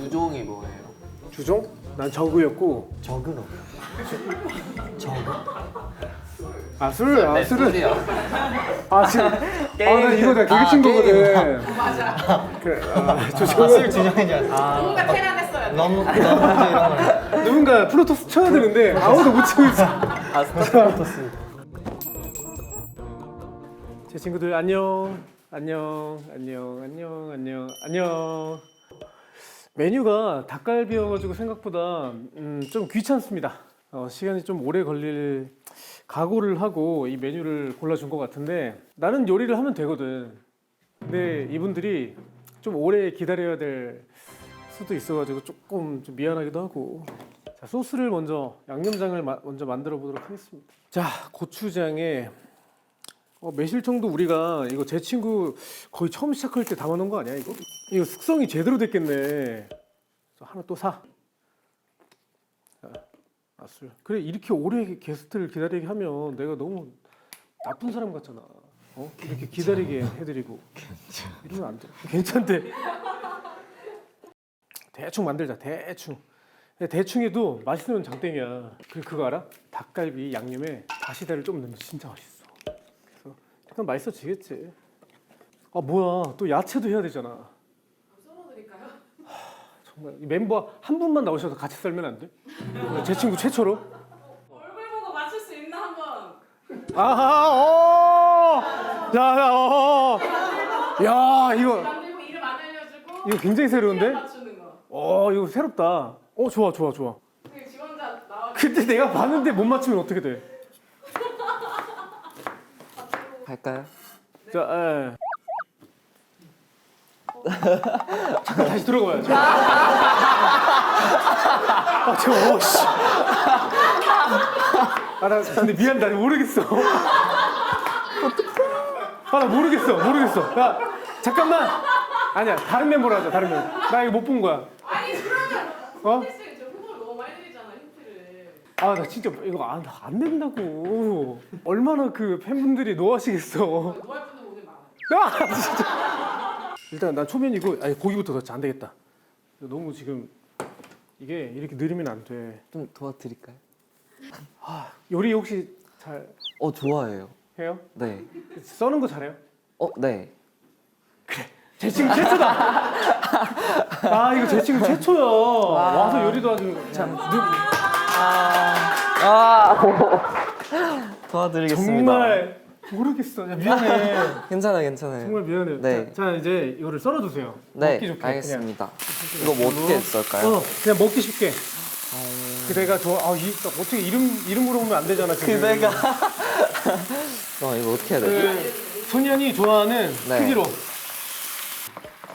주종이 뭐예요? 주종? 난 저그였고. 저그로. 저그? 아 술? 아 네, 술은. 술이요. 아 지금. 나 이거 내가 되게 친 거거든. 맞아. 그래. 술 주정인 줄 알았어. 누군가 테란했어야 돼. 너무 이런 거. 누군가 플루토스 쳐야 되는데 아무도 못 치고 있어. 아 스타크로토스. 제 친구들 안녕. 안녕. 안녕. 안녕. 안녕. 안녕. 메뉴가 닭갈비여가지고 생각보다 좀 귀찮습니다. 시간이 좀 오래 걸릴 각오를 하고 이 메뉴를 골라준 것 같은데 나는 요리를 하면 되거든. 근데 이분들이 좀 오래 기다려야 될 수도 있어가지고 조금 좀 미안하기도 하고. 자, 소스를 먼저 양념장을 먼저 만들어 보도록 하겠습니다. 자, 고추장에 매실청도 우리가 이거 제 친구 거의 처음 시작할 때 담아놓은 거 아니야 이거? 이거 숙성이 제대로 됐겠네. 하나 또 사. 자, 술. 그래 이렇게 오래 게스트를 기다리게 하면 내가 너무 나쁜 사람 같잖아. 이렇게 기다리게 해드리고 이러면 안 돼. 괜찮대. 대충 만들자. 대충. 대충해도 맛있으면 장땡이야. 그거 알아? 닭갈비 양념에 다시다를 좀 넣으면 진짜 맛있어. 그래서 약간 맛있어지겠지. 아 뭐야 또 야채도 해야 되잖아. 썰어드릴까요? 정말 이 멤버 한 분만 나오셔서 같이 썰면 안 돼? 제 친구 최초로? 얼굴 보고 맞출 수 있나 한번. 아하 야 이거 만들고 이름 안 알려주고. 이거 굉장히 새로운데? 이름 맞추는 거. 이거 새롭다. 좋아. 그 지원자 나와. 근데 내가 봤는데 못 맞추면 어떻게 돼? 갈까요? 자, 잠깐 다시 들어가봐야죠. 씨. 나 근데 미안, 나 모르겠어. 나 모르겠어. 야, 잠깐만. 아니야, 다른 멤버로 하자, 다른 멤버. 나 이거 못 본 거야. 아니 그러면 어? 저 후보를 너무 많이 드리잖아 힌트를. 나 진짜 이거 안 된다고. 얼마나 그 팬분들이 노하시겠어. 노할 분들 오늘 많아. 진짜. 일단 난 초면이고, 고기부터 넣자. 안 되겠다. 너무 지금 이게 이렇게 느리면 안 돼. 좀 도와드릴까요? 요리 혹시 잘 좋아해요. 해요? 네. 써는 거 잘해요? 네. 제 친구 최초다. 이거 제 친구 최초야. 와서 요리 도와주는. 자, 도와드리겠습니다. 정말 모르겠어. 야, 미안해. 괜찮아요. 정말 미안해요. 네. 자, 이제 이거를 썰어주세요. 네, 먹기 좋게. 알겠습니다. 이거 뭐 어떻게 썰까요? 그냥 먹기 쉽게. 그대가 좋아. 어떻게 이름 물어보면 안 되잖아. 지금. 그대가. 이거 어떻게 해야 되지? 소년이 좋아하는 네. 크기로.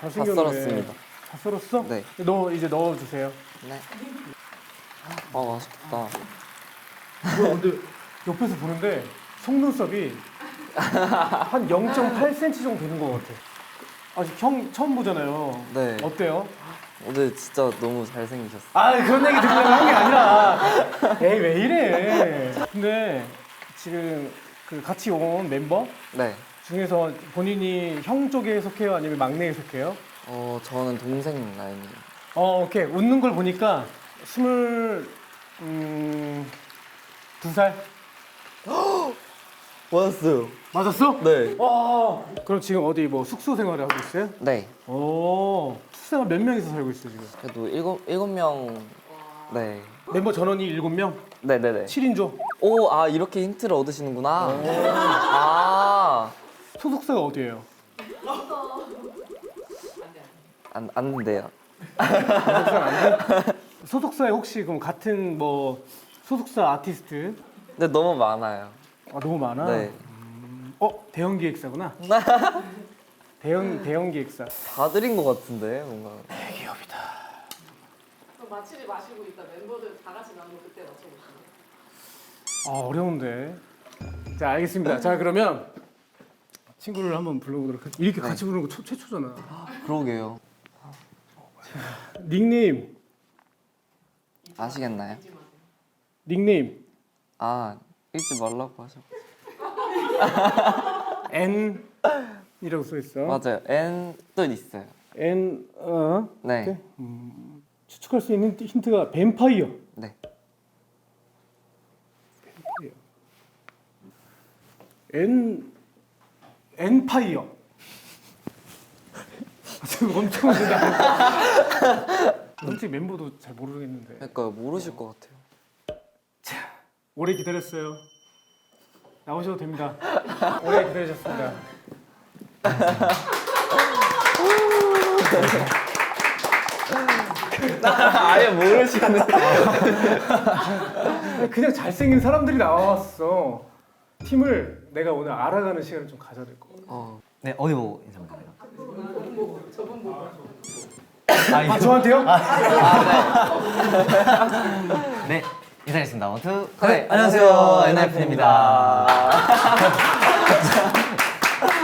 다 썰었습니다. 다 썰었어? 네. 이제 넣어주세요. 네. 맛있겠다. 근데 옆에서 보는데 속눈썹이 한 0.8cm 정도 되는 것 같아. 아직 형 처음 보잖아요. 네. 어때요? 오늘 진짜 너무 잘생기셨어요. 그런 얘기 들으려고 한 게 아니라. 에이 왜 이래? 근데 지금 그 같이 온 멤버 네. 중에서 본인이 형 쪽에 속해요? 아니면 막내에 속해요? 저는 동생 라인이에요. 오케이. 웃는 걸 보니까 2살? 맞았어요. 맞았어? 네. 그럼 지금 어디 뭐 숙소 생활을 하고 있어요? 네. 숙소 생활 몇 명이서 살고 있어요 지금? 그래도 일곱 명. 네. 멤버 전원이 7명? 네네네. 7인조? 이렇게 힌트를 얻으시는구나. 소속사가 어디예요? 안 돼요. 소속사는 안 돼? 소속사에 혹시 그럼 같은 뭐 소속사 아티스트? 근데 너무 많아요. 너무 많아? 네. 대형 기획사구나? 대형 기획사. 다 드린 것 같은데 뭔가. 대기업이다. 그럼 맞히지 마시고 일단 멤버들 다 같이 나누고 그때 맞춰보시면. 어려운데. 자, 알겠습니다. 자, 그러면 친구를 한번 불러보도록 할게요. 이렇게 같이 부르는 거 최초잖아. 그러게요. 닉네임. 아시겠나요? 닉네임. 읽지 말라고 하셨. N이라고 써 있어. 맞아요. N 뜻 있어요. N 네. 오케이. 추측할 수 있는 힌트가 뱀파이어. 네. 엔파이어. 지금 엄청 어렵다. 솔직히 멤버도 잘 모르겠는데. 그러니까 모르실 것 같아요. 오래 기다렸어요. 나오셔도 됩니다. 오래 기다리셨습니다. 아예 모르시는. 그냥 잘생긴 사람들이 나왔어. 팀을 내가 오늘 알아가는 시간을 좀 가져야 될 것 같아. 네, 어디 보고 인사드려요? 저분 보고. 아 저한테요? 네, 인사드리겠습니다. 원투. 네, 안녕하세요. NF입니다.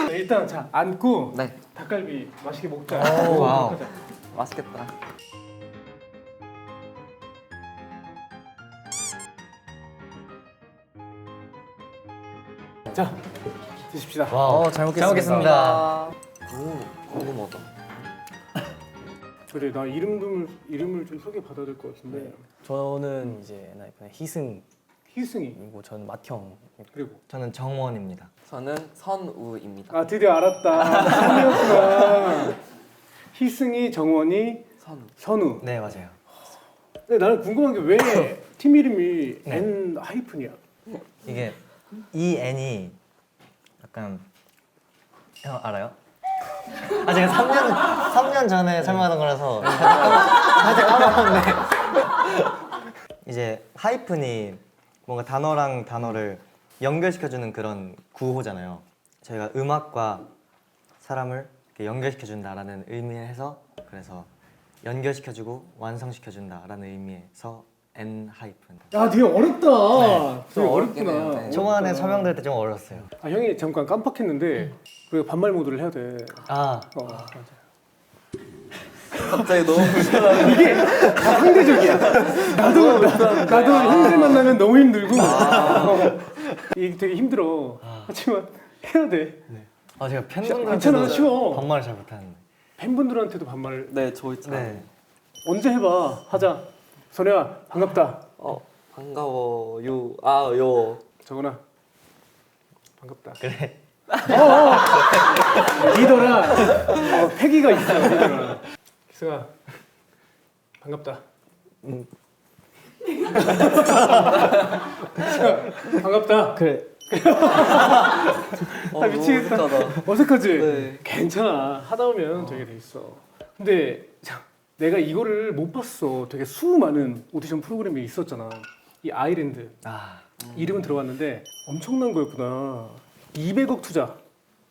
네, 일단 자 앉고 네. 닭갈비 맛있게 먹자. 오, 와우. 먹자. 맛있겠다. 자 드십시다. 와우. 잘 잘 먹겠습니다. 오, 궁금하다. 그래 나 이름을 좀 소개 받아야 될 것 같은데. 저는 이제 엔하이픈의 희승이고 희승이 저는 맏형. 그리고 저는 정원입니다. 저는 선우입니다. 아 드디어 알았다. 선우였구나. 희승이, 정원이, 선우. 선우. 네, 맞아요. 근데 나는 궁금한 게 왜 팀 이름이 네. N 하이픈이야? 이게 이 N이 약간 형 알아요? 아 제가 3년 전에 설명하던 거라서 살짝 까먹었는데 이제 하이픈이 뭔가 단어랑 단어를 연결시켜주는 그런 구호잖아요. 저희가 음악과 사람을 이렇게 연결시켜준다라는 의미에서 그래서 연결시켜주고 완성시켜준다라는 의미에서 N 하이픈. 야 되게 어렵다. 되게 좀 어렵긴 해요. 어렵구나. 네. 초반에 설명드릴 때 좀 어려웠어요. 아 형이 잠깐 깜빡했는데 우리가 반말 모드를 해야 돼. 아 맞아. 갑자기 너무 이게 다 상대적이야. 나도 형들 만나면 너무 힘들고 이게 되게 힘들어. 하지만 해야 돼. 아 제가 괜찮아, 팬분들한테도 쉬워. 반말을 잘 못하는데. 팬분들한테도 반말 네, 저 있잖아요. 네. 언제 해봐. 하자. 선혜야 반갑다. 반가워요. 아, 요. 정은아 반갑다. 그래. 리더라. 패기가 있어. 리더라. 기승아 반갑다. 기승아 반갑다. 그래. 미치겠다. 너무 어색하다. 어색하지? 네. 괜찮아. 하다 보면 되게 돼 있어. 근데 자, 내가 이거를 못 봤어. 되게 수많은 오디션 프로그램이 있었잖아. 이 아이랜드 아 이름은 들어봤는데 엄청난 거였구나. 200억 투자,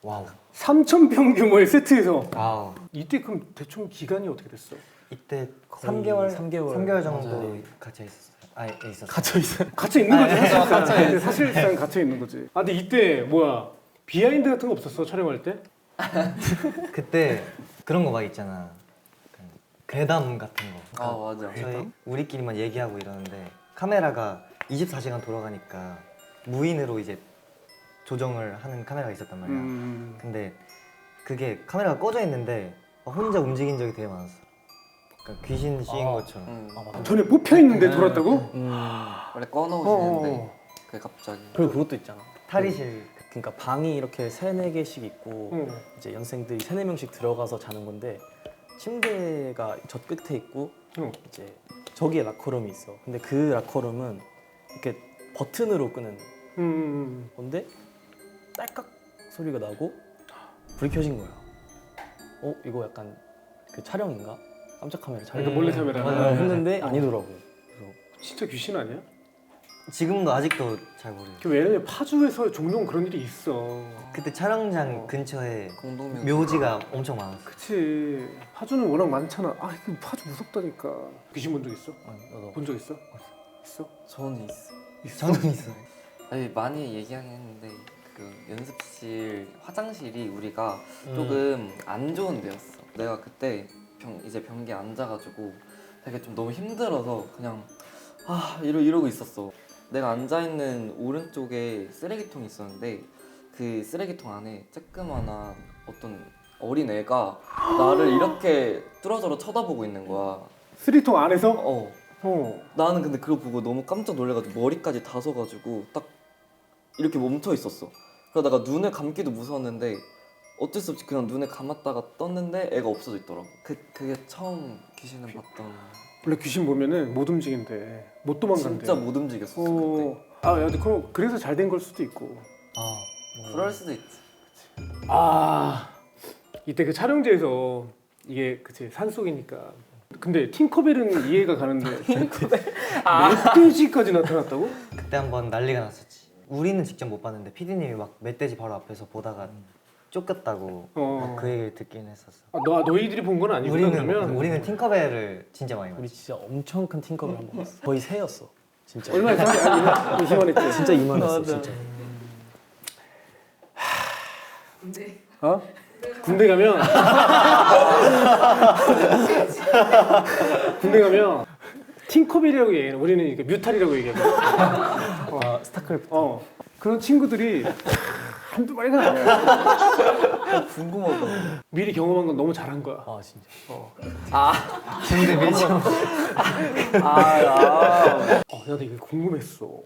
와우. 3,000평 규모의 세트에서 와우. 이때 그럼 대충 기간이 어떻게 됐어? 이때 거의 3개월 3개월 정도 맞아요. 같이 있었어요. 아 있었어요. 갇혀 있어. 갇혀 있는 거지. 사실상. 사실상 갇혀 있는 거지. 아 근데 이때 뭐야 비하인드 같은 거 없었어 촬영할 때? 그때 그런 거 막 있잖아. 그 괴담 같은 거. 아, 맞아. 저희 우리끼리만 얘기하고 이러는데 카메라가 24시간 돌아가니까 무인으로 이제 조정을 하는 카메라가 있었단 말이야. 근데 그게 카메라가 꺼져 있는데 혼자 움직인 적이 되게 많았어. 그러니까 귀신 씌인 것처럼. 전에 뽑혀 있는데 돌았다고? 원래 꺼놓으시는데 어. 그게 갑자기. 그리고 그것도 있잖아. 탈의실. 그러니까 방이 이렇게 3-4개씩 있고 어. 이제 연생들이 3-4명씩 들어가서 자는 건데 침대가 저 끝에 있고 어. 이제 저기에 라커룸이 있어. 근데 그 라커룸은 이렇게 버튼으로 끄는 건데 딸깍 소리가 나고 불이 켜진 거야. 이거 약간 그 촬영인가? 깜짝 카메라 촬영. 그러니까 몰래 카메라. 네, 했는데 아니더라고. 그래서 진짜 귀신 아니야? 지금도 아직도 잘 모르겠어요. 그 왜냐면 파주에서 종종 그런 일이 있어. 그때 촬영장 근처에 공동묘지. 묘지가 엄청 많았어. 그치. 파주는 워낙 많잖아. 아, 이거 파주 무섭다니까. 귀신 본 적 있어? 나도 본 적 있어? 있어? 저는 있어. 저는 있어요. 아니, 많이 얘기하긴 했는데 그 연습실 화장실이 우리가 조금 안 좋은 데였어. 내가 그때 이제 변기에 앉아가지고 되게 좀 너무 힘들어서 그냥 이러고 있었어. 내가 앉아 있는 오른쪽에 쓰레기통이 있었는데 그 쓰레기통 안에 쬐끄만한 어떤 어린 애가 나를 이렇게 뚫어져라 쳐다보고 있는 거야. 쓰리통 안에서? 어. 나는 근데 그거 보고 너무 깜짝 놀래가지고 머리까지 다 서가지고 딱 이렇게 멈춰 있었어. 그러다가 눈을 감기도 무서웠는데 어쩔 수 없이 그냥 눈을 감았다가 떴는데 애가 없어져 있더라고. 그게 처음 귀신을 봤던. 원래 귀신 보면은 못 움직인대. 못 도망간대. 진짜 못 움직였었어 그때. 아, 야, 근데 그래서 잘 된 걸 수도 있고. 그럴 수도 있지. 아, 이때 그 촬영지에서 이게 그치 산속이니까. 근데 팅커벨은 이해가 가는데 멧돼지까지 나타났다고? 그때 한번 난리가 났었지. 우리는 직접 못 봤는데 PD님이 막 멧돼지 바로 앞에서 보다가 쫓겼다고 막 그 얘기를 듣긴 했었어. 아, 너희들이 본 건 아니구나 그러면? 우리는 팅커벨을 진짜 많이 우리 봤지. 진짜 엄청 큰 팅커벨 한 번 봤어. 거의 새였어. 진짜. 얼마나 이만했지? 진짜 이만했어 진짜. 근데 어? 군대 가면 군대 가면 팅커벨이라고 얘기해. 우리는 이렇게 뮤탈이라고 얘기해. 스타크래프트. 그런 친구들이 한두 마리가 아니야. 궁금하다. 미리 경험한 건 너무 잘한 거야. 아 진짜. 근데 밀정. 나 되게 궁금했어.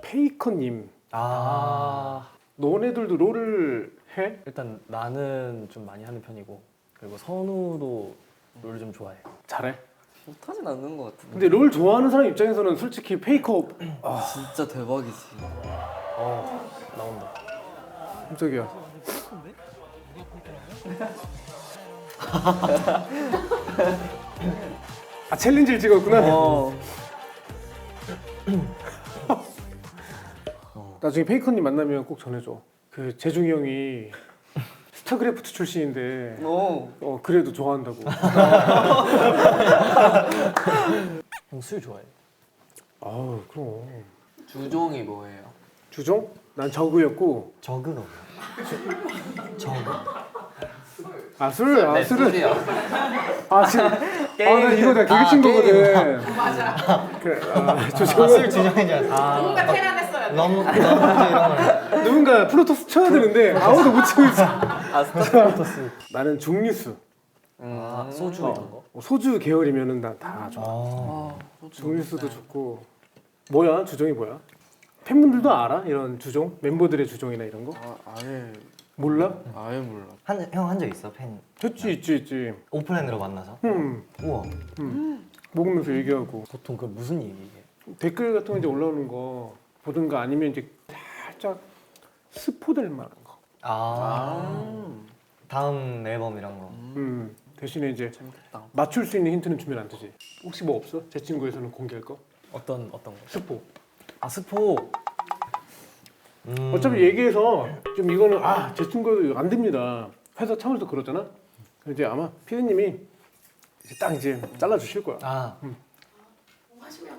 페이커님, 너네들도 롤을 해? 일단 나는 좀 많이 하는 편이고 그리고 선우도 롤 좀 좋아해. 잘해? 못하진 않는 것 같은데. 근데 롤 좋아하는 사람 입장에서는 솔직히 페이커 진짜 대박이지. 나온다. 깜짝이야. 아 챌린지를 찍었구나. 나중에 페이커님 만나면 꼭 전해줘. 그 재중이 형이 스타크래프트 출신인데 그래도 좋아한다고. 형 술 좋아해? 아우 그럼. 주종이 뭐예요? 주종? 난 저그였고. 저그가 뭐야? 저그? 술은 술이야. 지금 나 이거 내가 되게 친 거거든. 맞아. 그래. 주종은 술 주정인 줄 알았어. 누군가 태어났어야 돼. 너무 이런 걸. 누군가 프로토스 쳐야 되는데 아무도 못 치고 있어. 스타크래프트. 나는 중류수. 소주 이런 거? 소주 계열이면은 난 다 좋아. 중류수도 좋고. 뭐야? 주종이 뭐야? 팬분들도 알아? 이런 주종? 멤버들의 주종이나 이런 거? 아예 몰라? 몰라. 형 한 적 있어? 팬 있지. 오프라인으로 만나서? 우와. 먹으면서 얘기하고 보통 그 무슨 얘기해? 댓글 같은 거 이제 올라오는 거 보든가 아니면 이제 살짝 스포될 만한 거. 다음 앨범 이런 거. 대신에 이제 재밌겠다. 맞출 수 있는 힌트는 주면 안 되지. 혹시 뭐 없어? 제 친구에서는 공개할 거? 어떤 거? 스포. 스포. 어차피 얘기해서 좀 이거는 제 친구 안 됩니다. 회사 차원에서 그러잖아. 이제 아마 피디님이 이제 딱 이제 잘라 주실 거야. 뭐 하시면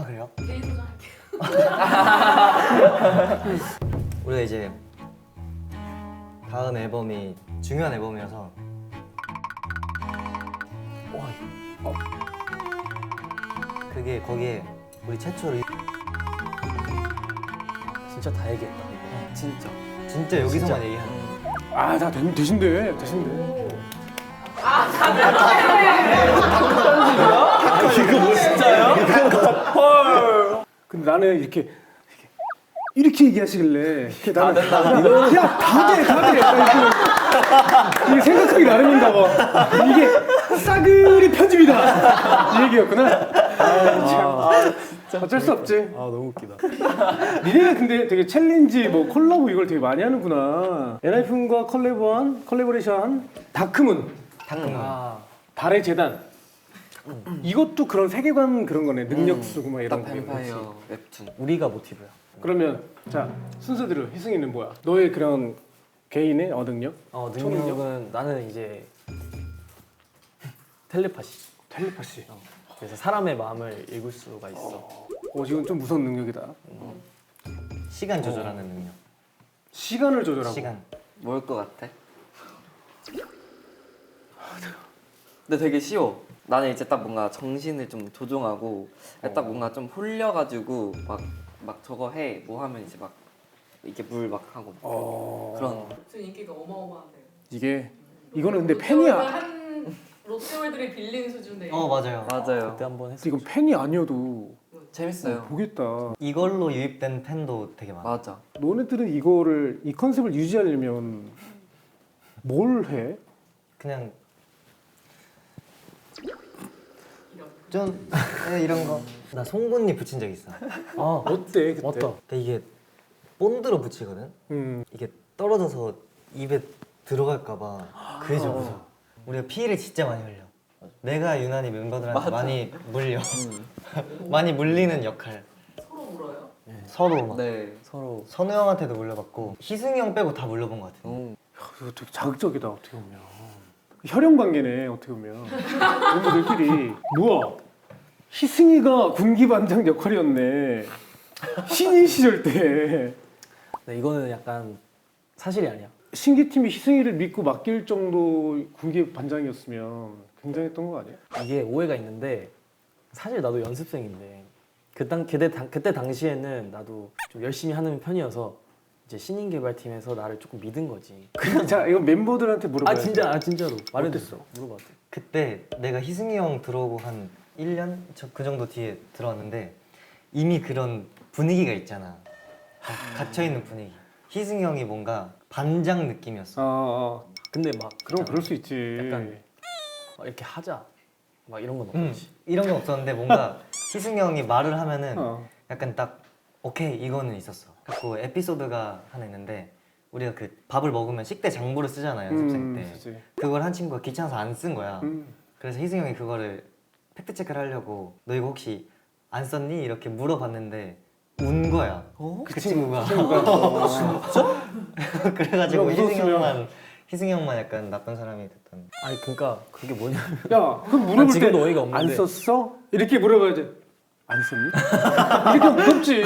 그래요? 개인 도전할게요. 우리가 이제 다음 앨범이 중요한 앨범이어서 그게 거기에 우리 최초로 진짜 다 얘기했다. 진짜 여기서만 얘기하는 다 되신대. 근데 나는 이렇게 얘기하시길래 나는 다 돼. 이게 생각하기 나름인가 봐. 이게 싸그리 편집이다. 이 얘기였구나. 어쩔 수 없지. 너무 웃기다. 니네는 근데 되게 챌린지 뭐 콜라보 이걸 되게 많이 하는구나. 엔하이픈과 콜라보레이션 다크문. 달의 재단. 이것도 그런 세계관 그런 거네. 능력 쓰고 막 이런 딱 거. 뱀파이어 웹툰. 우리가 모티브야. 그러면 자 순서대로 희승이는 뭐야? 너의 그런 개인의 능력? 능력은 나는 이제 텔레파시. 그래서 사람의 마음을 읽을 수가 있어. 이건 좀 무서운 능력이다. 시간 조절하는 능력. 시간을 조절하고. 시간. 뭘 것 같아? 근데 되게 쉬워. 나는 이제 딱 뭔가 정신을 좀 조종하고 딱 뭔가 좀 홀려가지고 막 저거 해 뭐 하면 이제 막 이렇게 물 막 하고 그런. 지금 인기가 어마어마한데요. 이거는 근데 팬이야. 한 롯데월드를 빌린 수준의. 맞아요. 맞아요. 그때 한번 했어. 이건 팬이 아니어도 재밌어요. 보겠다. 이걸로 유입된 팬도 되게 많아. 맞아. 너네들은 이 컨셉을 유지하려면 뭘 해? 그냥 이런. 좀 이런 거. 나 송곳니 붙인 적 있어. 아 어때 그때? 맞다. 근데 이게 본드로 붙이거든. 음. 이게 떨어져서 입에 들어갈까봐 그게 좀 무서워. 우리가 피를 진짜 많이 흘려. 내가 유난히 멤버들한테 맞아. 많이 물려. 많이 물리는 역할. 서로 물어요. 서로 막. 네. 서로 선우 형한테도 물려봤고 희승이 형 빼고 다 물려본 것 같아. 이거 되게 자극적이다 어떻게 보면. 혈연 관계네 어떻게 보면. 멤버들끼리 뭐야? 희승이가 군기 반장 역할이었네. 신인 시절 때 근데 이거는 약간 사실이 아니야. 신기팀이 희승이를 믿고 맡길 정도 군기 반장이었으면 굉장했던 거 아니야? 이게 오해가 있는데 사실 나도 연습생인데 그때 당시에는 나도 좀 열심히 하는 편이어서 이제 신인 개발팀에서 나를 조금 믿은 거지. 자 이거 멤버들한테 물어봐야 돼. 진짜로 말해줬어. 어땠어? 물어봤대. 그때 내가 희승이 형 들어오고 한 1년? 그 정도 뒤에 들어왔는데 이미 그런 분위기가 있잖아. 갇혀있는 분위기. 희승이 형이 뭔가 반장 느낌이었어. 근데 막 그럼 그럴 수 있지. 약간 막 이렇게 하자 막 이런 건 응, 없지. 이런 건 없었는데 뭔가 희승이 형이 말을 하면은 어. 약간 딱 오케이 이거는 있었어. 그리고 에피소드가 하나 있는데 우리가 그 밥을 먹으면 식대 장부를 쓰잖아 연습생 때. 그치. 그걸 한 친구가 귀찮아서 안 쓴 거야. 음. 그래서 희승이 형이 그거를 팩트 체크를 하려고 너 이거 혹시 안 썼니? 이렇게 물어봤는데 운 거야. 그 친구가. 그래가지고 누가 웃었으면. 희승이 형만 약간 나쁜 사람이 됐던. 아니 그러니까 그게 뭐냐. 야, 그럼 물어볼 때 지금도 어이가 안 없는데. 썼어? 이렇게 물어봐야지. 안 썼니? 이렇게 무섭지.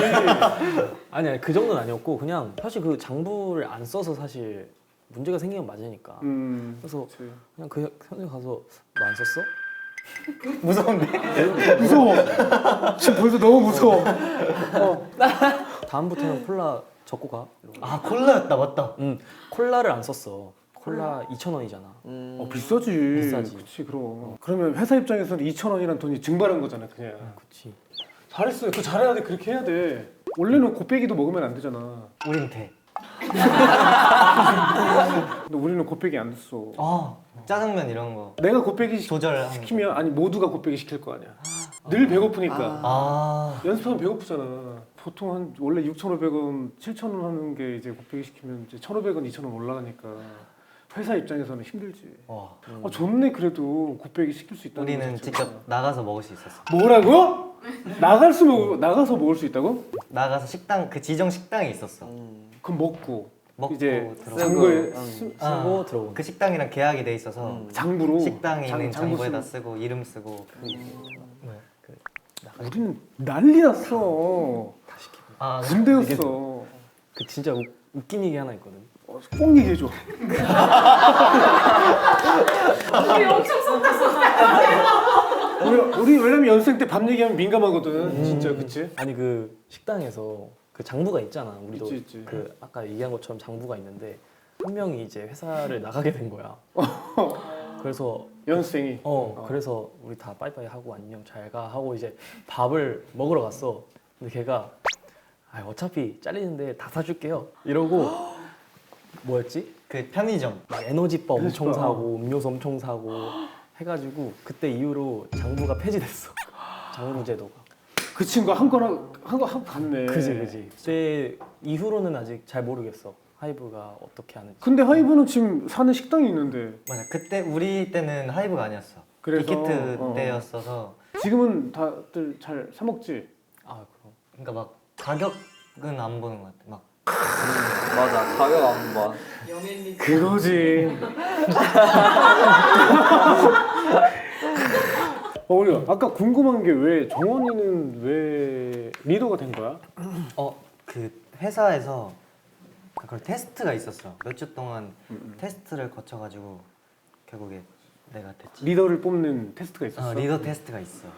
아니 그 정도는 아니었고 그냥 사실 그 장부를 안 써서 사실 문제가 생기면 맞으니까. 그래서 그치. 그냥 그 현에 가서 너 안 썼어? 무서운데? 무서워. 지금 벌써 너무 무서워. 다음부터는 콜라 적고 가. 이러고. 아 콜라였다 맞다. 콜라를 안 썼어. 콜라 2,000원이잖아. 비싸지. 비싸지. 그치, 그럼. 그러면 회사 입장에서는 2,000원이라는 돈이 증발한 거잖아, 그냥. 그치. 잘했어요. 그거 잘해야 돼. 그렇게 해야 돼. 원래는 곱빼기도 먹으면 안 되잖아. 우린 돼. 근데 우리는 곱빼기 안 됐어. 아 짜장면 이런 거 내가 곱빼기 조절하는 거. 시키면 아니 모두가 곱빼기 시킬 거 아니야. 늘 배고프니까. 아 연습하면 배고프잖아. 보통 한 원래 6,500원, 7,000원 하는 게 이제 곱빼기 시키면 이제 1,500원, 2,000원 올라가니까 회사 입장에서는 힘들지. 와. 아, 좋네 그래도 곱빼기 시킬 수 있다는 우리는 거 자체가. 직접 나가서 먹을 수 있었어. 뭐라고? 나가서 먹을 수 있다고? 나가서 식당 그 지정 식당이 있었어. 그럼 먹고 먹고 이제 들어가고. 장부에 쓰고 아, 들어오는. 그 식당이랑 계약이 돼 있어서 장부로 식당에 있는 장부 장부에다 쓰고. 쓰고 이름 쓰고. 우리는 난리 났어. 아 군대였어. 그 진짜 웃긴 얘기 하나 있거든. 꼭 얘기해줘. 우리 엄청 속았어. 우리 왜냐면 연습생 때 밥 얘기하면 민감하거든. 진짜 그치? 아니 그 식당에서 그 장부가 있잖아. 우리도 있지. 그 아까 얘기한 것처럼 장부가 있는데 한 명이 이제 회사를 나가게 된 거야. 그래서 연습생이. 그래서 우리 다 빠이빠이 하고 안녕 잘 가 하고 이제 밥을 먹으러 갔어. 근데 걔가 어차피 잘리는데 다 사줄게요 이러고 뭐였지? 그 편의점. 막 에너지바 엄청 에너지바. 사고 음료수 엄청 사고 해가지고 그때 이후로 장부가 폐지됐어. 장부 제도가. 그 친구가 한거 갔네. 그지. 그때 이후로는 아직 잘 모르겠어. 하이브가 어떻게 하는지. 근데 하이브는 지금 사는 식당이 있는데 맞아. 그때 우리 때는 하이브가 아니었어. 그래서, 빅히트 어. 때였어서. 지금은 다들 잘 사 먹지. 아 그럼. 그러니까 막 가격은 안 보는 것 같아. 막 맞아. 가격 안 봐. 연예인 그러지. 우리 아까 궁금한 게 왜 정원이는 왜 리더가 된 거야? 그 회사에서 그걸 테스트가 있었어. 몇 주 동안 테스트를 거쳐가지고 결국에 내가 됐지. 리더를 뽑는 테스트가 있었어. 리더 테스트가 있어.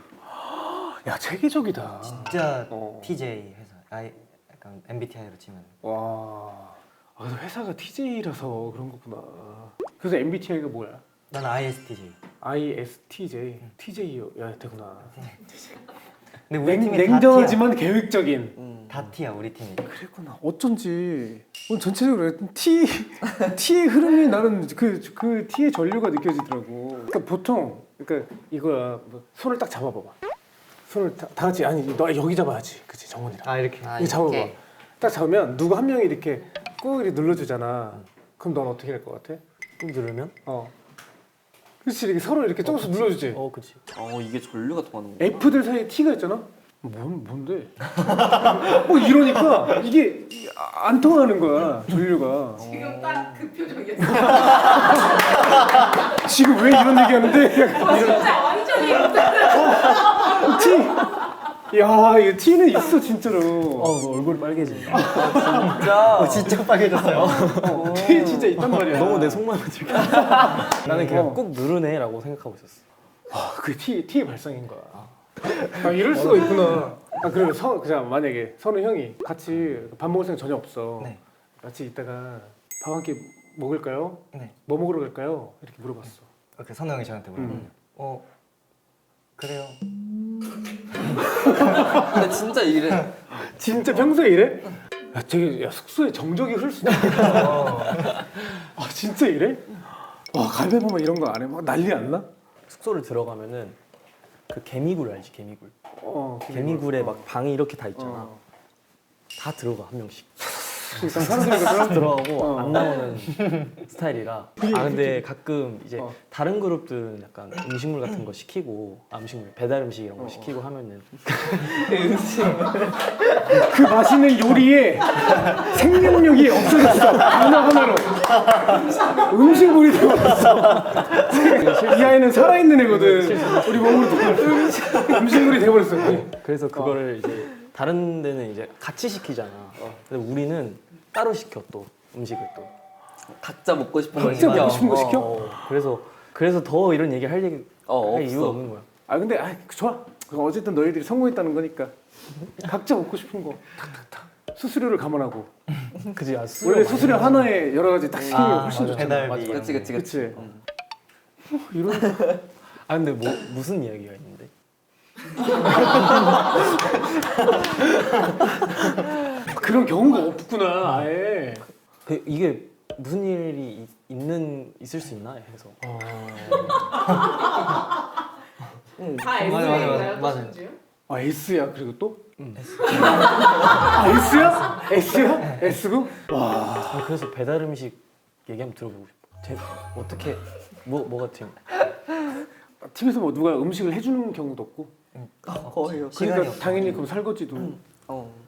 야 체계적이다. 진짜 어. TJ 회사. 약간 MBTI로 치면. 와. 그래서 회사가 TJ라서 그런 거구나. 그래서 MBTI가 뭐야? 난 ISTJ. ISTJ, TJ야 되구나. 근데 우리 팀이 다 냉정하지만 계획적인. 다 T야 우리 팀이. 그랬구나. 어쩐지 오늘 전체적으로 T의 흐름이 나는 그 T의 전류가 느껴지더라고. 그러니까 보통 그러니까 이거야. 뭐 손을 딱 잡아봐봐. 손을 다 같이 아니 너 여기 잡아야지. 그치 정원이랑. 아 이렇게. 이거 잡아봐. 딱 잡으면 누구 한 명이 이렇게 꾹 이렇게 눌러주잖아. 그럼 넌 어떻게 할 것 같아? 꾹 누르면? 그렇지 이렇게 서로 이렇게 조금씩 눌러주지. 그치. 이게 전류가 통하는 거야. F들 사이에 T가 있잖아. 뭔데? 뭐 이러니까 이게 안 통하는 거야 전류가. 지금 딱 그 표정이었어. 지금 왜 이런 얘기하는데? 진짜 완전히 T. 야, 이 T는 있어 진짜로. 너 얼굴이 빨개진다. 진짜 빨개졌어요. T 진짜 있단 말이야. 너무 내 속마음을 들켜. 나는 그냥 꾹 누르네라고 생각하고 있었어. 그 T의 발상인 거야. 이럴 수가 있구나. 그러면 그냥 만약에 선우 형이 같이 밥 먹을 생각 전혀 없어. 네. 같이 이따가 밥 한 끼 먹을까요? 네. 뭐 먹으러 갈까요? 이렇게 물어봤어. 그 선우 형이 저한테 물어요. 그래요. 근데 진짜 이래. 진짜 평소에 이래? 야, 숙소에 정적이 흐를 수도 있겠다. 진짜 이래? 가위바위보 막 이런 거 안 해? 막 난리 안 나? 숙소를 들어가면은 그 개미굴 알지? 개미굴. 개미굴. 막 방이 이렇게 다 있잖아. 다 들어가 한 명씩. 일단 사람들이 그러면 들어가고 안 나오는 스타일이라. 근데 가끔 이제 다른 그룹들은 약간 음식물 같은 거 시키고 음식물 배달 음식 이런 거 시키고 하면은 그 맛있는 요리에 생명력이 없어졌어. 하나하나로 음식물이 되어버렸어. 이 아이는 살아있는 애거든. 우리 몸으로 음식물이 되어버렸어. 그래서 그거를 이제 다른 데는 이제 같이 시키잖아. 근데 우리는 따로 시켜 또 음식을 또. 각자 먹고 싶은 걸 각자 시켜. 먹고 싶은 거 시켜? 그래서 더 이런 얘기 할 없어. 이유가 없는 거야. 근데 좋아. 어쨌든 너희들이 성공했다는 거니까 각자 먹고 싶은 거 탁탁탁. 수수료를 감안하고. 그지? 원래 수수료 하나에 여러 가지 딱 시키는 게 훨씬 맞아. 좋잖아. 배달비. 그치. 그치. 이런. 근데 무슨 이야기가 있는데? 그런 경우가 없구나. 아예. 이게 무슨 일이 있을 수 있나 해서. 다 S인가요? 맞아요. S야 그리고 또? S야? S야? S고? 그래서 배달 음식 얘기 한번 들어보고 싶어. 어떻게 뭐가 좀 팀에서 뭐 누가 음식을 해주는 경우도 없고. 거의 없어. 시간이 그러니까 없어. 당연히 그럼 설거지도.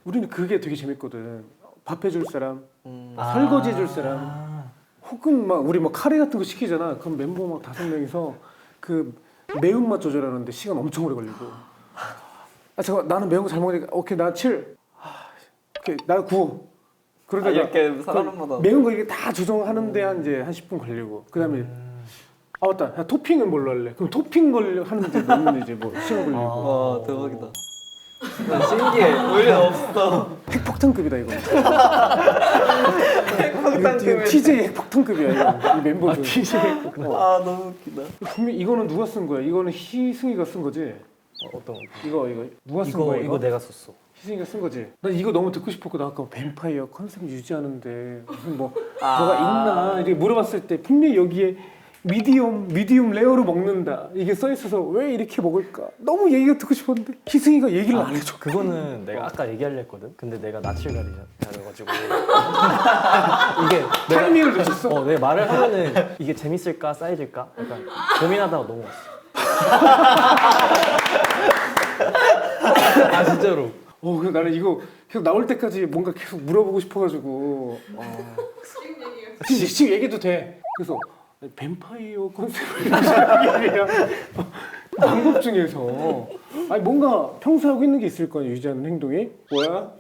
우리는 그게 되게 재밌거든. 밥 해줄 사람, 설거지 해줄 사람. 혹은 막 우리 막 카레 같은 거 시키잖아. 그럼 멤버 막 5명이서 그 매운맛 조절하는데 시간 엄청 오래 걸리고. 잠깐 나는 매운 거 잘 먹으니까 오케이 나 7. 오케이 나 9. 그러다가 이렇게 사람마다 매운 거 이게 다 조정하는데 한 10분 걸리고. 그다음에 맞다. 야, 토핑은 뭘로 할래? 그럼 토핑 하는데 너무 이제 뭐 시간 걸리고. 와 대박이다. 나 신기해. 우리 없어. 핵폭탄급이다 이거. 핵폭탄급. TJ 핵폭탄급이야 이거. 이 멤버들. TJ 핵폭탄. 너무 웃기다. 분명 이거는 누가 쓴 거야? 이거는 희승이가 쓴 거지? 어떤 거? 이거 누가 쓴 거야? 이거 내가 썼어. 희승이가 쓴 거지? 난 이거 너무 듣고 싶었거든. 아까 뱀파이어 컨셉 유지하는데 무슨 뭐가 있나 이렇게 물어봤을 때 분명히 여기에 미디움 레어로 먹는다 이게 써 있어서 왜 이렇게 먹을까? 너무 얘기가 듣고 싶었는데 희승이가 얘기를 안 해줘. 그거는 내가 아까 얘기하려 했거든. 근데 내가 낯을 가려가지고 이게 타이밍을 놓쳤어. 내가 말을 하면은 이게 재밌을까 쌓여질까 약간 고민하다가 넘어갔어. 진짜로. 그래서 나는 이거 계속 나올 때까지 뭔가 계속 물어보고 싶어가지고 지금 얘기도 돼. 그래서 뱀파이어 컨셉을 유지하기 위한 방법 중에서 뭔가 평소 하고 있는 게 있을 거야. 유지하는 행동이 뭐야?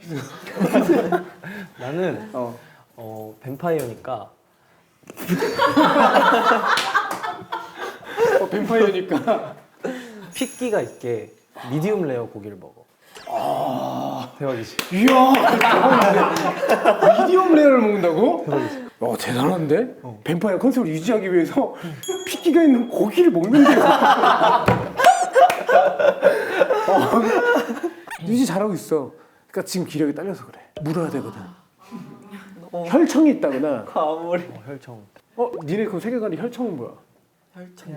나는 뱀파이어니까 뱀파이어니까 핏기가 있게 미디움 레어 고기를 먹어. 대박이지. 이야 대박인데 미디엄 레어를 먹는다고? 대박이지. 대단한데? 뱀파이어 컨셉을 유지하기 위해서 습기가 있는 고기를 먹는데요. 유지 잘하고 있어. 그러니까 지금 기력이 딸려서 그래. 물어야 되거든. 혈청이 있다거나. 혈청. 니네 그 세계관의 혈청은 뭐야?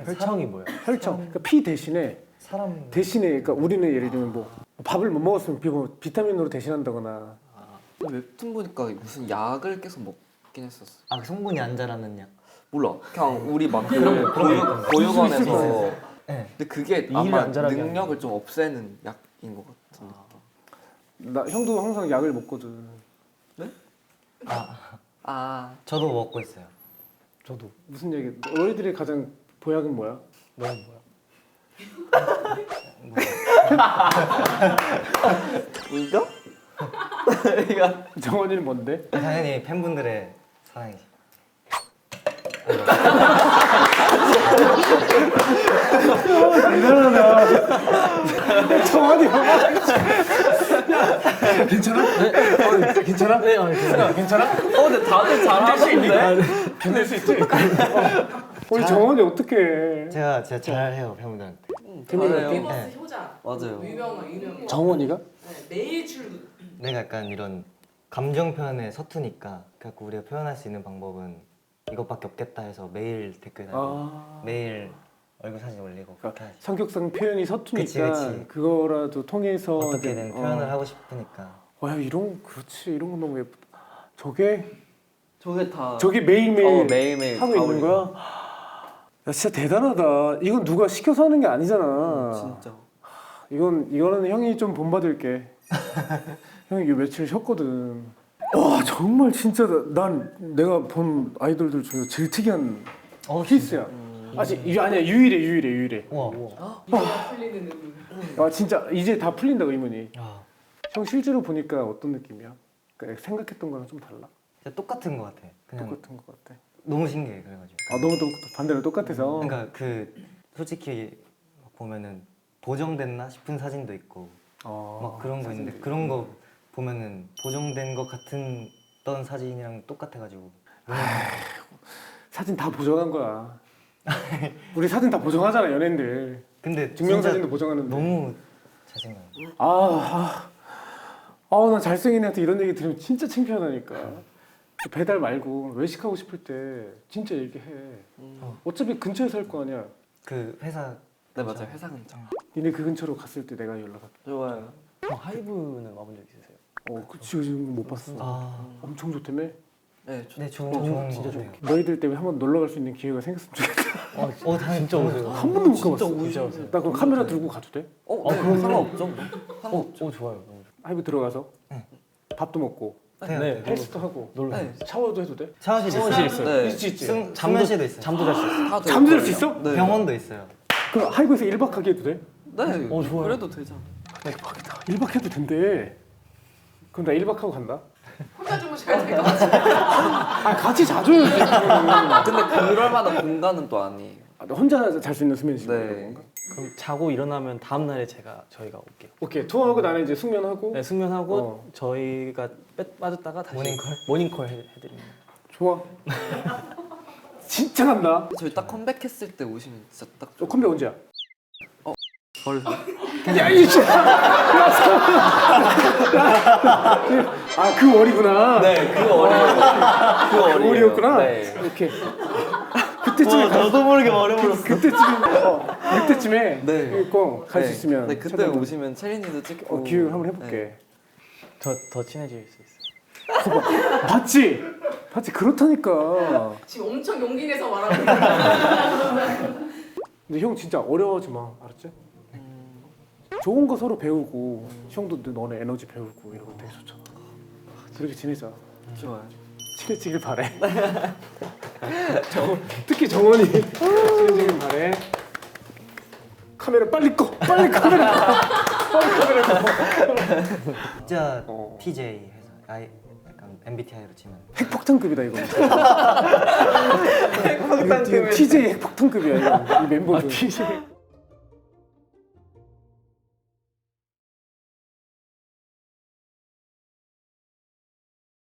혈청이 뭐야? 혈청. 그러니까 피 대신에 그러니까 우리는 예를 들면 뭐 밥을 못 먹었으면 비타민으로 대신한다거나. 웹툰 보니까 무슨 약을 계속 먹긴 했었어. 아 성분이 안 자라는 약. 몰라. 그냥 우리 막 그 보육원에서. 네. 근데 그게 일을 아마 안 자라게 능력을 좀 없애는 약인 것 같은 느낌. 나 형도 항상 약을 먹거든. 저도 먹고 있어요. 저도. 무슨 얘기? 너희들의 가장 보약은 뭐야? 너는 뭐야? 울죠? 정원이는 뭔데? 당연히 팬분들의 사랑이지. 정원이 괜찮아? 괜찮아? 네, 괜찮아요. 괜찮아? 근데 다들 잘하던데? 견딜 수 있지? 우리 정원이 어떡해? 제가 진짜 잘해요 팬분들한테. 잘해요. 리버스 효자. 맞아요. 유명. 정원이가? 네, 매일 출근. 내가 약간 이런 감정 표현에 서투니까 그래갖고 우리가 표현할 수 있는 방법은 이것밖에 없겠다 해서 매일 댓글 달고 매일 얼굴 사진 올리고 그렇게 하지. 성격상 표현이 서투니까 그치. 그거라도 통해서 어떻게든 표현을 하고 싶으니까. 와 그렇지 이런 거 너무 예쁘다. 저게 다 매일매일 매일매일 하고 다 있는 올리고. 거야? 야 진짜 대단하다. 이건 누가 시켜서 하는 게 아니잖아. 진짜. 이거는 형이 좀 본받을게. 형이 이거 며칠 쉬었거든. 와 정말 진짜 난 내가 본 아이돌들 중에 제일 특이한 케이스야. 아니야 유일해. 우와. 이가 풀리는 의미. 아 진짜 이제 다 풀린다고 의문이. 아, 형 실제로 보니까 어떤 느낌이야? 그러니까 생각했던 거랑 좀 달라? 진짜 똑같은 것 같아. 그냥 똑같은 것 같아. 너무 신기해 그래가지고. 너무 반대로 똑같아서. 그러니까 그 솔직히 보면은 보정됐나 싶은 사진도 있고 막 그런 거 있는데 그런 거 보면은 보정된 것 같은 어떤 사진이랑 똑같아가지고. 사진 다 보정한 거야. 우리 사진 다 보정하잖아 연예인들. 근데 증명사진도 진짜 보정하는데. 너무 잘생겨요. 나 잘생긴 애한테 이런 얘기 들으면 진짜 창피하다니까. 배달 말고 외식하고 싶을 때 진짜 얘기해. 어차피 근처에 살 거 아니야. 그 회사 네 맞아요. 회사 근처. 니네 그 근처로 갔을 때 내가 연락할게. 좋아요. 형 하이브는 와본 적 있으세요? 그치 지금 못 봤어. 엄청 좋다며? 네, 네 좋은 진짜 거 같아요. 너희들 때문에 한번 놀러 갈 수 있는 기회가 생겼으면 좋겠다. 당연히 진짜 오세요. 한 번도 못 가봤어. 진짜 오세요. 나 그럼 카메라 들고 가도 돼? 그럼 상관없죠. 상관없죠. 좋아요. 하이브 들어가서 네. 밥도 먹고 네, 헬스도 하고 놀러. 네. 샤워도 해도 돼? 샤워실 있어요. 네. 있지. 잠들실도 있어요. 잠도 잘 수 있어요. 다 될 잠들 수 거예요. 있어? 네. 병원도 있어요. 그럼 하이브에서 1박 하게 해도 돼? 네. 좋아요. 그래도 되잖아. 대박이다. 1박 해도 된대. 그럼 나 1박 하고 간다. 혼자 주무셔야 될 것 같아요. 같이 자줘야지. 근데 그럴 만한 공간은 또 아니에요. 너 혼자 잘 수 있는 수면실 네. 그런 건가? 그럼 자고 일어나면 다음 날에 저희가 올게요. 오케이 투어하고 나는 이제 숙면하고. 네, 숙면하고 저희가 빠졌다가 다시 모닝콜 해드립니다. 좋아. 진짜 간다. 저희 딱 컴백했을 때 오시면 진짜 딱 너 컴백 언제야? 벌써. 야 이씨. 그 월이구나. 네, 그 월이에요. 그 월이었구나. 네. 오케이. 그때쯤에 저도 모르게 말해버렸어. 그때쯤에 네. 갈 수 있으면. 네, 그때 찾아봐. 오시면 체린이도 찍고. 기획을 한번 해볼게. 네. 더 친해질 수 있어요. 봤지? 그렇다니까. 지금 엄청 용기 내서 말하고 있어요. 근데 형 진짜 어려워하지 마, 알았지? 좋은 거 서로 배우고 형도 너네 에너지 배우고 이런 거 되게 좋잖아. 그렇게 지내자. 좋아요. 친해지길 바래. 특히 정원이 친해지길 바래. 카메라 빨리 꺼. 빨리 카메라 꺼. 진짜 TJ 해서 약간 MBTI로 치면 핵폭탄급이다 이거. 핵폭탄급. TJ 핵폭탄급이야 이거. 이 멤버들. TJ.